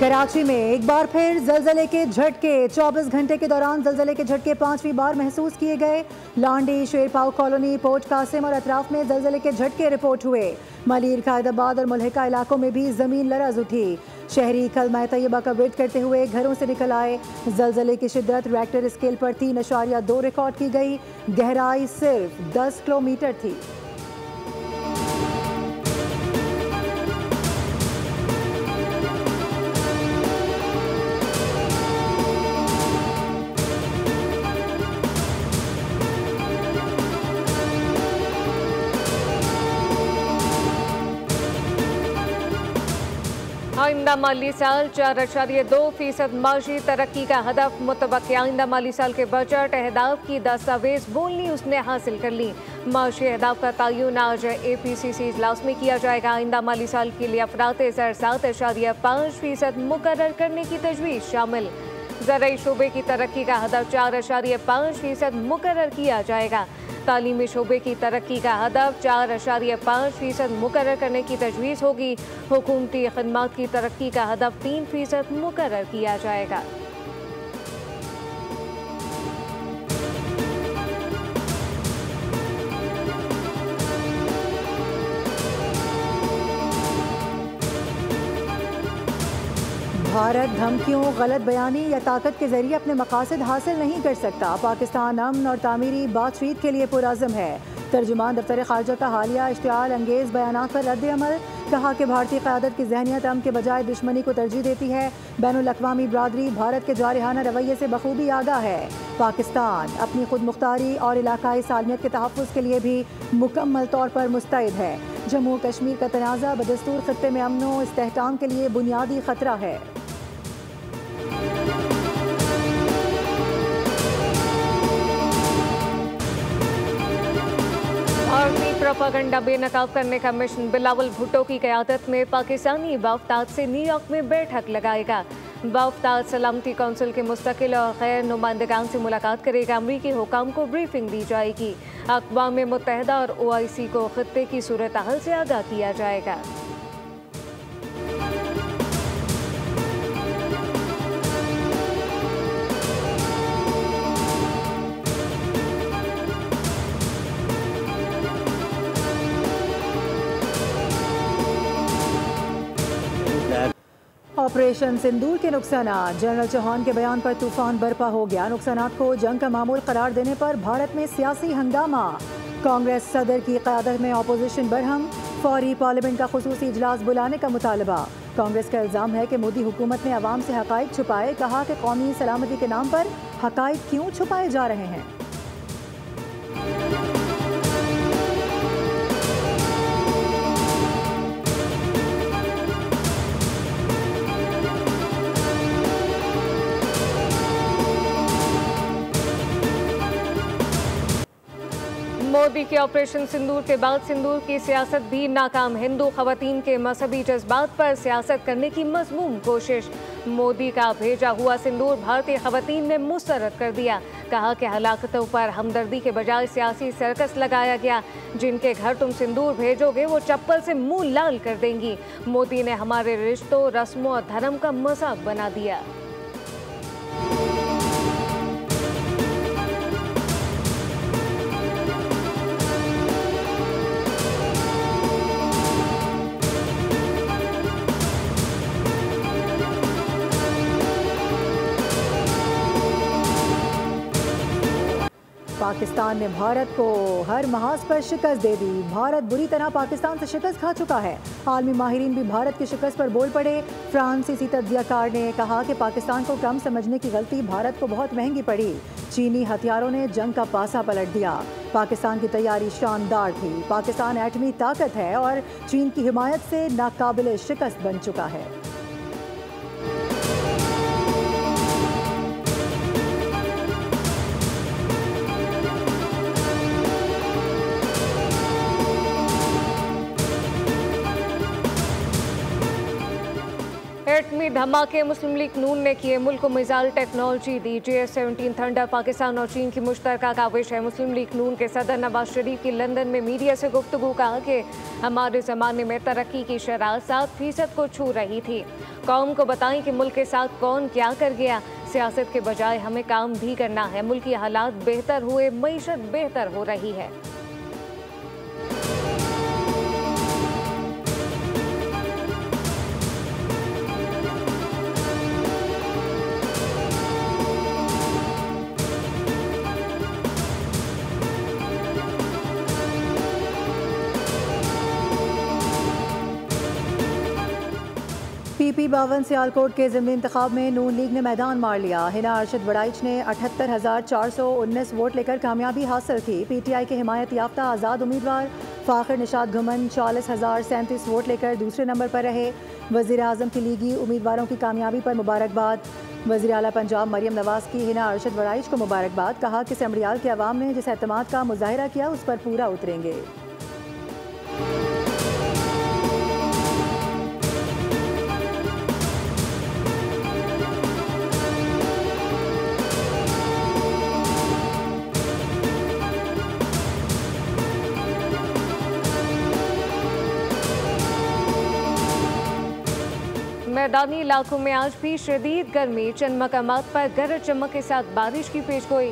कराची में एक बार फिर जलजले के झटके। 24 घंटे के दौरान जलजले के झटके 5वीं बार महसूस किए गए। लांडी, शेरपाव कॉलोनी, पोर्ट कासिम और अतराफ में जलजले के झटके रिपोर्ट हुए। मलीर, कायदाबाद और मुल्हिका इलाकों में भी जमीन लरज उठी। शहरी कलमा तैयबा का विर्द करते हुए घरों से निकल आए। जलजले की शिद्दत रिएक्टर स्केल पर 3.2 रिकॉर्ड की गई। गहराई सिर्फ 10 किलोमीटर थी। आइंदा माली साल 4.2% माशी तरक्की का हदफ। मुतबक्की आइंदा माली साल के बजट अहदाफ की दस्तावेज बोल न्यूज़ ने हासिल कर ली। माशी अहदाफ का तयन आज APCC इजलास में किया जाएगा। आइंदा माली साल के लिए अफरात ज़र 7.5% मुकर्रर करने की तजवीज़ शामिल। ज़राई शोबे की तरक्की का हदफ 4.5% मुकर्रर किया जाएगा। तालीमी शोबे की तरक्की का हदफ 4.5% मुकर्रर करने की तजवीज़ होगी। हुकूमती खदमात की तरक्की का हदफ 3% मुकर्रर किया जाएगा। भारत धमकियों, गलत बयानी या ताकत के जरिए अपने मकासद हासिल नहीं कर सकता। पाकिस्तान अमन और तामीरी बातचीत के लिए पुरअज़म है। तर्जुमान दफ्तर खारजा का हालिया इश्तियाल अंगेज़ बयानात पर रद्द अमल। कहा कि भारतीय क़यादत की ज़हनियत अमन के बजाय दुश्मनी को तरजीह देती है। बैनुल अक़वामी बरादरी भारत के जारहाना रवैये से बखूबी आगाह है। पाकिस्तान अपनी खुद मुख्तारी और इलाकाई सालमियत के तहफ़्फ़ुज़ के लिए भी मुकम्मल तौर पर मुस्तैद है। जम्मू कश्मीर का तनाज़ा बदस्तूर ख़ित्ते में अमन व इस्तेहकाम के लिए बुनियादी ख़तरा है। भारतीय प्रोपेगेंडा बेनकाब करने का मिशन बिलावल भुट्टो की क़यादत में पाकिस्तानी वफ़दाद से न्यूयॉर्क में बैठक लगाएगा। वफ़दाद सलामती कौंसिल के मुस्तकिल और गैर नुमाइंदगान से मुलाकात करेगा। अमरीकी हुकाम को ब्रीफिंग दी जाएगी। अक़वाम मुत्तहिदा और OIC को ख़ित्ते की सूरत हाल से आगाह किया जाएगा। ऑपरेशन सिंदूर के नुकसानात। जनरल चौहान के बयान पर तूफान बर्पा हो गया। नुकसानात को जंग का मामूल करार देने पर भारत में सियासी हंगामा। कांग्रेस सदर की क़यादत में अपोजिशन बरहम। फौरी पार्लियामेंट का खुसूसी इजलास बुलाने का मुतालबा। कांग्रेस का इल्ज़ाम है कि मोदी हुकूमत ने अवाम से हक़ाइक़ छुपाए। कहा कि कौमी सलामती के नाम पर हक़ाइक़ क्यों छुपाए जा रहे हैं। मोदी के ऑपरेशन सिंदूर के बाद सिंदूर की सियासत भी नाकाम। हिंदू ख़वातीन के मजहबी जज्बात पर सियासत करने की मज़मूम कोशिश। मोदी का भेजा हुआ सिंदूर भारतीय ख़वातीन ने मुस्तरद कर दिया। कहा कि हलाकतों पर हमदर्दी के बजाय सियासी सर्कस लगाया गया। जिनके घर तुम सिंदूर भेजोगे वो चप्पल से मुंह लाल कर देंगी। मोदी ने हमारे रिश्तों, रस्मों और धर्म का मजाक बना दिया। पाकिस्तान ने भारत को हर महाज पर शिकस्त दे दी। भारत बुरी तरह पाकिस्तान से शिकस्त खा चुका है। आलमी माहिरीन भी भारत की शिकस्त पर बोल पड़े। फ्रांसीसी तज्ज़ियाकार ने कहा कि पाकिस्तान को कम समझने की गलती भारत को बहुत महंगी पड़ी। चीनी हथियारों ने जंग का पासा पलट दिया। पाकिस्तान की तैयारी शानदार थी। पाकिस्तान एटमी ताकत है और चीन की हिमायत से नाकाबिले शिकस्त बन चुका है। एटमी धमाके, मुस्लिम लीग नून ने किए मुल्क को मिसाइल टेक्नोलॉजी दी। JF-17 थंडर पाकिस्तान और चीन की मुश्तरका काविश है। मुस्लिम लीग नून के सदर नवाज शरीफ की लंदन में मीडिया से गुफ्तगू, कहा कि हमारे ज़माने में तरक्की की शरह 7% को छू रही थी। कौम को बताएं कि मुल्क के साथ कौन क्या कर गया। सियासत के बजाय हमें काम भी करना है। मुल्की हालात बेहतर हुए, मईशत बेहतर हो रही है। PP-52 सियालकोट के ज़िमनी इंतखाब में नून लीग ने मैदान मार लिया। हिना अरशद बड़ाइच ने 78,419 वोट लेकर कामयाबी हासिल की। PTI के हिमायत याफ्ता आज़ाद उम्मीदवार फ़ाखिर निशात घुमन 40,037 वोट लेकर दूसरे नंबर पर रहे। वज़ीर आज़म की लीगी उम्मीदवारों की कामयाबी पर मुबारकबाद। वज़ीर आला पंजाब मरियम नवाज़ की हिना अरशद बड़ाइच को मुबारकबाद, कहा कि असम्बलियाल के अवाम ने जिस एतमाद का मुजाहिरा किया उस पर पूरा उतरेंगे। मैदानी इलाकों में आज भी शदीद गर्मी, चंद मकामात पर गरज चमक के साथ बारिश की पेशगोई।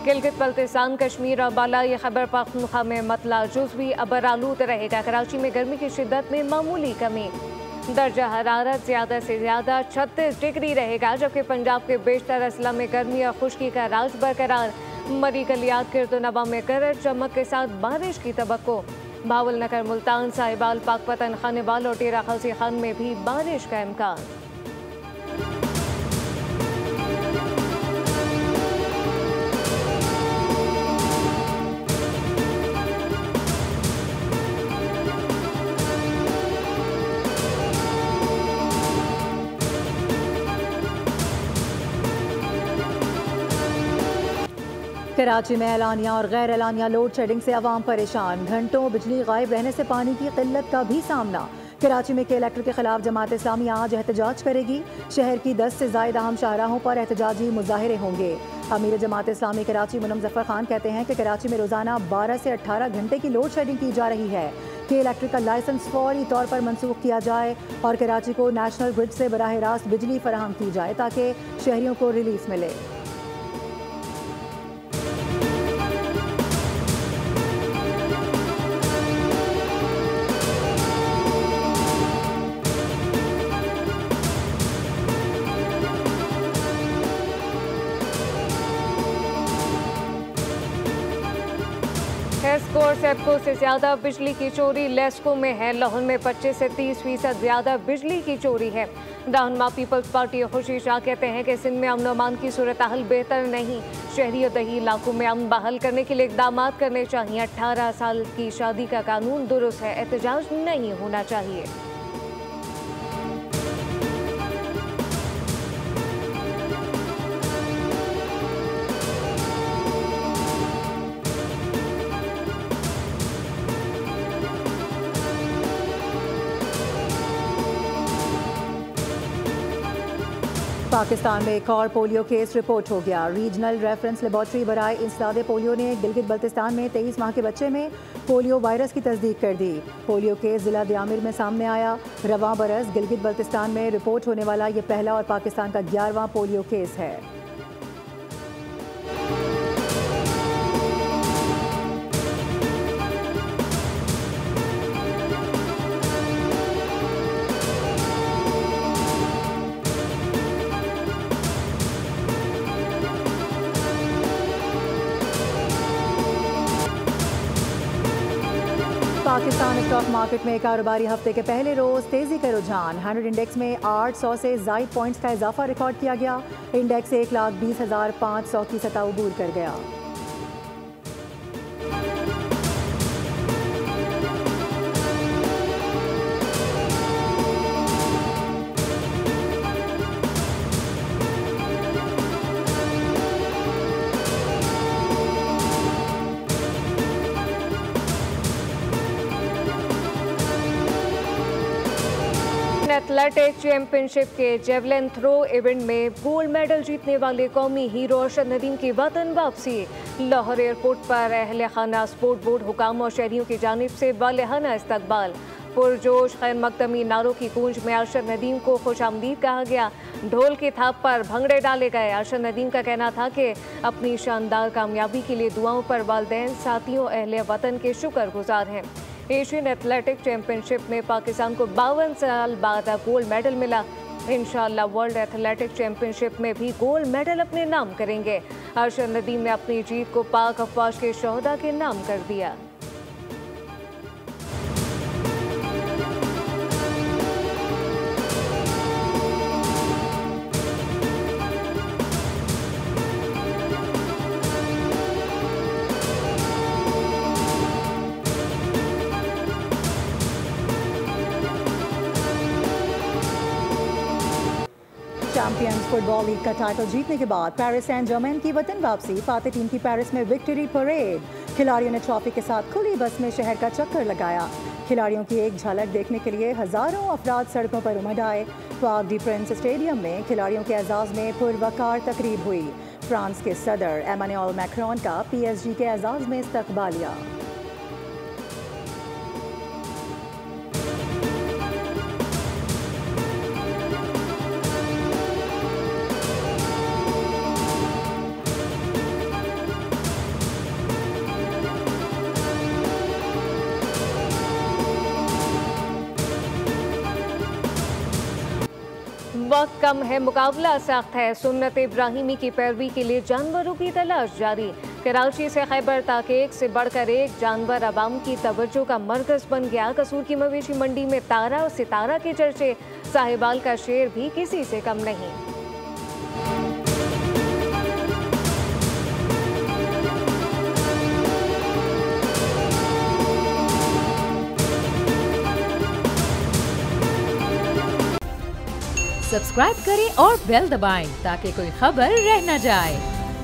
गिलगित बल्तिस्तान, कश्मीर और बालाई खैबर पख्तूनख्वा में मतला जुज़वी अबर आलूद रहेगा। कराची में गर्मी की शिद्दत में मामूली कमी। दर्जा हरारत ज़्यादा से ज़्यादा 36 डिग्री रहेगा, जबकि पंजाब के बेशतर अजला में गर्मी और खुश्की का राज बरकरार। मरी गलियात, किरदोनवा में गरज चमक के साथ बारिश की तवक्को। भावल नगर, मुल्तान, साहिबाल, पाकपतन, खानेवाल और टेरा खलसी खान में भी बारिश का इम्कान। कराची में एलानिया और गैर एलानिया लोड शेडिंग से अवाम परेशान। घंटों बिजली गायब रहने से पानी की किल्लत का भी सामना। कराची में के इलेक्ट्रिक के खिलाफ जमात इस्लामी आज एहतजाज करेगी। शहर की 10 से ज़ायद अहम शाहराहों पर एहतजाजी मुजाहिरे होंगे। अमीर जमात इस्लामी कराची मुनम ज़फ़र खान कहते हैं कि कराची में रोज़ाना 12 से 18 घंटे की लोड शेडिंग की जा रही है। के इलेक्ट्रिक का लाइसेंस फौरी तौर पर मनसूख किया जाए और कराची को नेशनल ग्रिड से बराह रास्त बिजली फराहम की जाए ताकि शहरियों को रिलीफ मिले। हेस्को और सेप्को से ज्यादा बिजली की चोरी लेस्को में है। लाहौर में 25 से 30% ज्यादा बिजली की चोरी है। रहनुमा पीपल्स पार्टी खुशी शाह कहते हैं कि सिंध में अमन अमान की सूरत हाल बेहतर नहीं। शहरी और दही इलाकों में अमन बहाल करने के लिए इकदाम करने चाहिए। 18 साल की शादी का कानून दुरुस्त है, एहतजाज नहीं होना चाहिए। पाकिस्तान में एक और पोलियो केस रिपोर्ट हो गया। रीजनल रेफरेंस लेबॉर्ट्री बराए इंसदादे पोलियो ने गिलगित बल्तिस्तान में 23 माह के बच्चे में पोलियो वायरस की तस्दीक कर दी। पोलियो केस जिला दियामिर में सामने आया। रवां बरस गिलगित बल्तिस्तान में रिपोर्ट होने वाला ये पहला और पाकिस्तान का 11वां पोलियो केस है। पाकिस्तान स्टॉक मार्केट में कारोबारी हफ्ते के पहले रोज तेजी का रुझान। 100 इंडेक्स में 800 से ज़ायद पॉइंट्स का इजाफा रिकॉर्ड किया गया। इंडेक्स 1,20,500 की सतह अबूर कर गया। एथलेटिक चैंपियनशिप के जेवलिन थ्रो इवेंट में गोल्ड मेडल जीतने वाले कौमी हीरो अरशद नदीम की वतन वापसी। लाहौर एयरपोर्ट पर अहले खाना, स्पोर्ट बोर्ड, हुकाम और शहरियों की जानिब से वालेहाना इस्तकबाल। पुरजोश खैर मकदमी नारों की गूंज में अरशद नदीम को खुशामदीद कहा गया। ढोल की थाप पर भंगड़े डाले गए। अरशद नदीम का कहना था कि अपनी शानदार कामयाबी के लिए दुआओं पर वालिदैन, साथियों, अहले वतन के शुक्रगुजार हैं। एशियन एथलेटिक चैंपियनशिप में पाकिस्तान को 52 साल बाद गोल्ड मेडल मिला। इंशाअल्लाह वर्ल्ड एथलेटिक चैंपियनशिप में भी गोल्ड मेडल अपने नाम करेंगे। अरशद नदीम ने अपनी जीत को पाक अफवाज के शोहदा के नाम कर दिया। चैंपियंस फुटबॉल लीग का टाइटल जीतने के बाद पेरिस सेंट जर्मेन की वतन वापसी। फाते टीम की पेरिस में विक्ट्री परेड। खिलाड़ियों ने ट्रॉफी के साथ खुली बस में शहर का चक्कर लगाया। खिलाड़ियों की एक झलक देखने के लिए हजारों अफराद सड़कों पर उमड़ आए। पार्क डी प्रिंस स्टेडियम में खिलाड़ियों के एजाज में पुरवकार तकरीब हुई। फ्रांस के सदर एमानुएल मैक्रोन का PSG के एजाज में इस्तकबालिया। वक्त कम है, मुकाबला सख्त है। सुन्नत इब्राहिमी की पैरवी के लिए जानवरों की तलाश जारी। कराची से खैबर तक एक से बढ़कर एक जानवर अवाम की तवज्जो का मरकज बन गया। कसूर की मवेशी मंडी में तारा और सितारा के चर्चे। साहिबाल का शेर भी किसी से कम नहीं। सब्सक्राइब करें और बेल दबाएं ताकि कोई खबर रह न जाए।